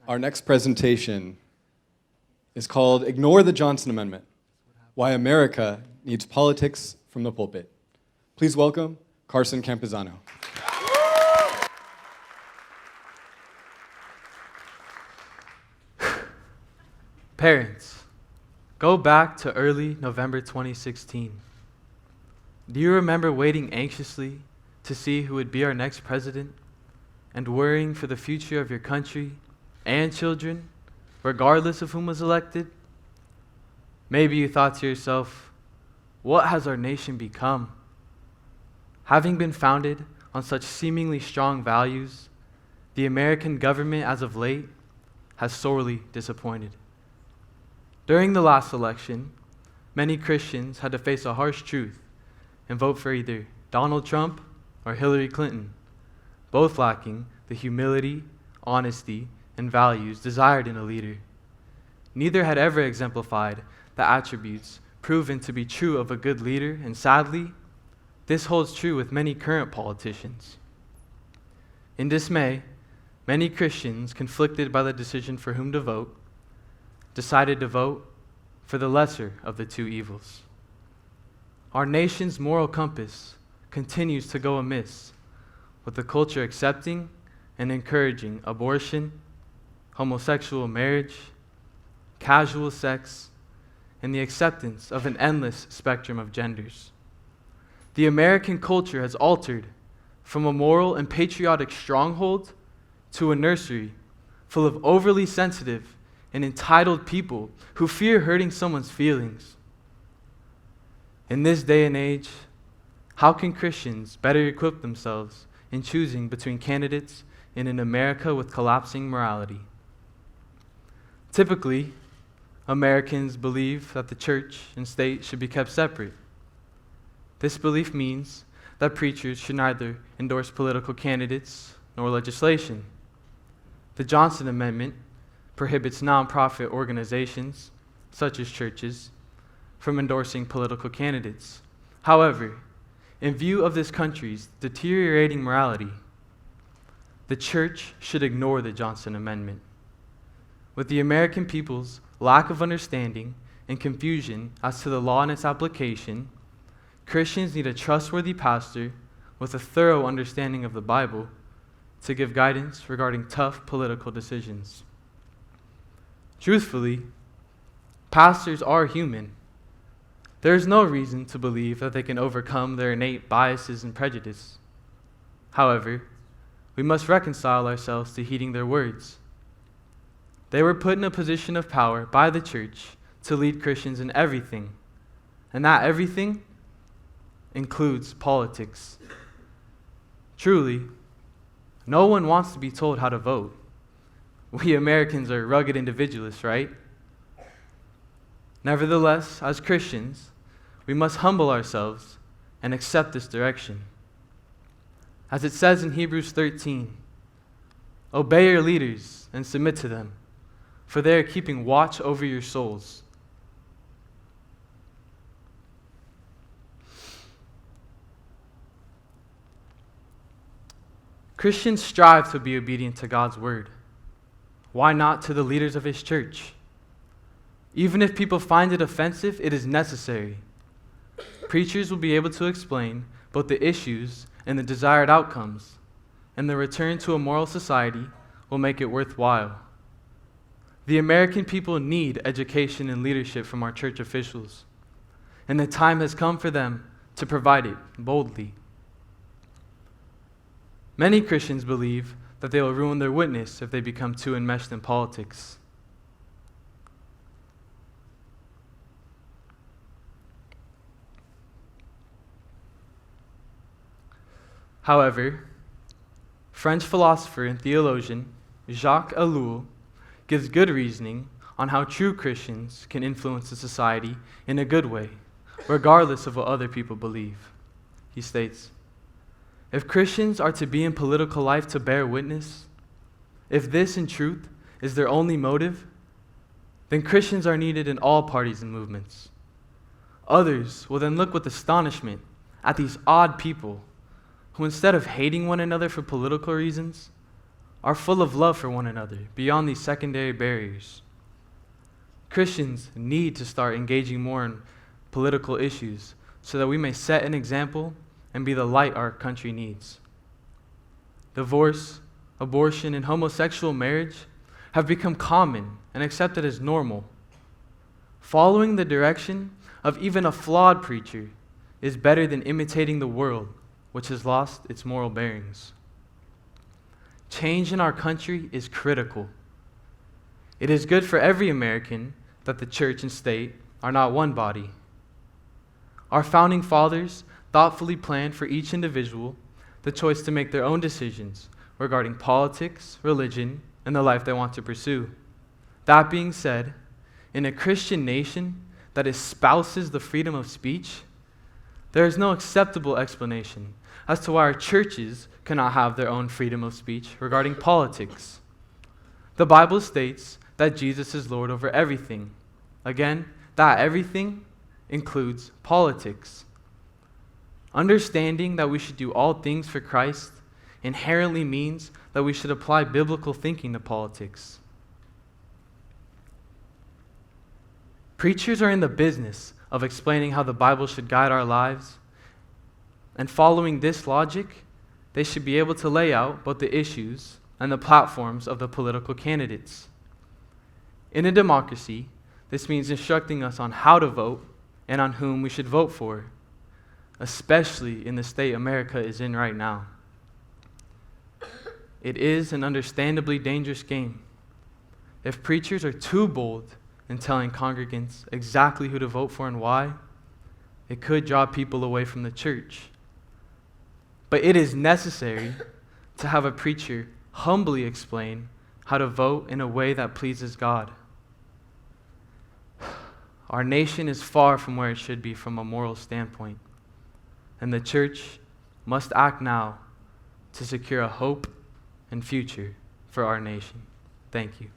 Our next presentation is called Ignore the Johnson Amendment, Why America Needs Politics from the Pulpit. Please welcome Carson Campuzano. Parents, go back to early November 2016. Do you remember waiting anxiously to see who would be our next president and worrying for the future of your country and children, regardless of whom was elected? Maybe you thought to yourself, what has our nation become? Having been founded on such seemingly strong values, the American government as of late has sorely disappointed. During the last election, many Christians had to face a harsh truth and vote for either Donald Trump or Hillary Clinton, both lacking the humility, honesty, and values desired in a leader. Neither had ever exemplified the attributes proven to be true of a good leader, and sadly, this holds true with many current politicians. In dismay, many Christians, conflicted by the decision for whom to vote, decided to vote for the lesser of the two evils. Our nation's moral compass continues to go amiss, with the culture accepting and encouraging abortion, homosexual marriage, casual sex, and the acceptance of an endless spectrum of genders. The American culture has altered from a moral and patriotic stronghold to a nursery full of overly sensitive and entitled people who fear hurting someone's feelings. In this day and age, how can Christians better equip themselves in choosing between candidates in an America with collapsing morality? Typically, Americans believe that the church and state should be kept separate. This belief means that preachers should neither endorse political candidates nor legislation. The Johnson Amendment prohibits nonprofit organizations, such as churches, from endorsing political candidates. However, in view of this country's deteriorating morality, the church should ignore the Johnson Amendment. With the American people's lack of understanding and confusion as to the law and its application, Christians need a trustworthy pastor with a thorough understanding of the Bible to give guidance regarding tough political decisions. Truthfully, pastors are human. There is no reason to believe that they can overcome their innate biases and prejudice. However, we must reconcile ourselves to heeding their words. They were put in a position of power by the church to lead Christians in everything, and that everything includes politics. Truly, no one wants to be told how to vote. We Americans are rugged individualists, right? Nevertheless, as Christians, we must humble ourselves and accept this direction. As it says in Hebrews 13, obey your leaders and submit to them, for they are keeping watch over your souls. Christians strive to be obedient to God's word. Why not to the leaders of his church? Even if people find it offensive, it is necessary. Preachers will be able to explain both the issues and the desired outcomes, and the return to a moral society will make it worthwhile. The American people need education and leadership from our church officials, and the time has come for them to provide it boldly. Many Christians believe that they will ruin their witness if they become too enmeshed in politics. However, French philosopher and theologian Jacques Ellul gives good reasoning on how true Christians can influence a society in a good way, regardless of what other people believe. He states, if Christians are to be in political life to bear witness, if this in truth is their only motive, then Christians are needed in all parties and movements. Others will then look with astonishment at these odd people who, instead of hating one another for political reasons, are full of love for one another beyond these secondary barriers. Christians need to start engaging more in political issues so that we may set an example and be the light our country needs. Divorce, abortion, and homosexual marriage have become common and accepted as normal. Following the direction of even a flawed preacher is better than imitating the world, which has lost its moral bearings. Change in our country is critical. It is good for every American that the church and state are not one body. Our founding fathers thoughtfully planned for each individual the choice to make their own decisions regarding politics, religion, and the life they want to pursue. That being said, in a Christian nation that espouses the freedom of speech, there is no acceptable explanation as to why our churches cannot have their own freedom of speech regarding politics. The Bible states that Jesus is Lord over everything. Again, that everything includes politics. Understanding that we should do all things for Christ inherently means that we should apply biblical thinking to politics. Preachers are in the business of explaining how the Bible should guide our lives, and following this logic, they should be able to lay out both the issues and the platforms of the political candidates. In a democracy, this means instructing us on how to vote and on whom we should vote for, especially in the state America is in right now. It is an understandably dangerous game. If preachers are too bold in telling congregants exactly who to vote for and why, it could draw people away from the church. But it is necessary to have a preacher humbly explain how to vote in a way that pleases God. Our nation is far from where it should be from a moral standpoint, and the church must act now to secure a hope and future for our nation. Thank you.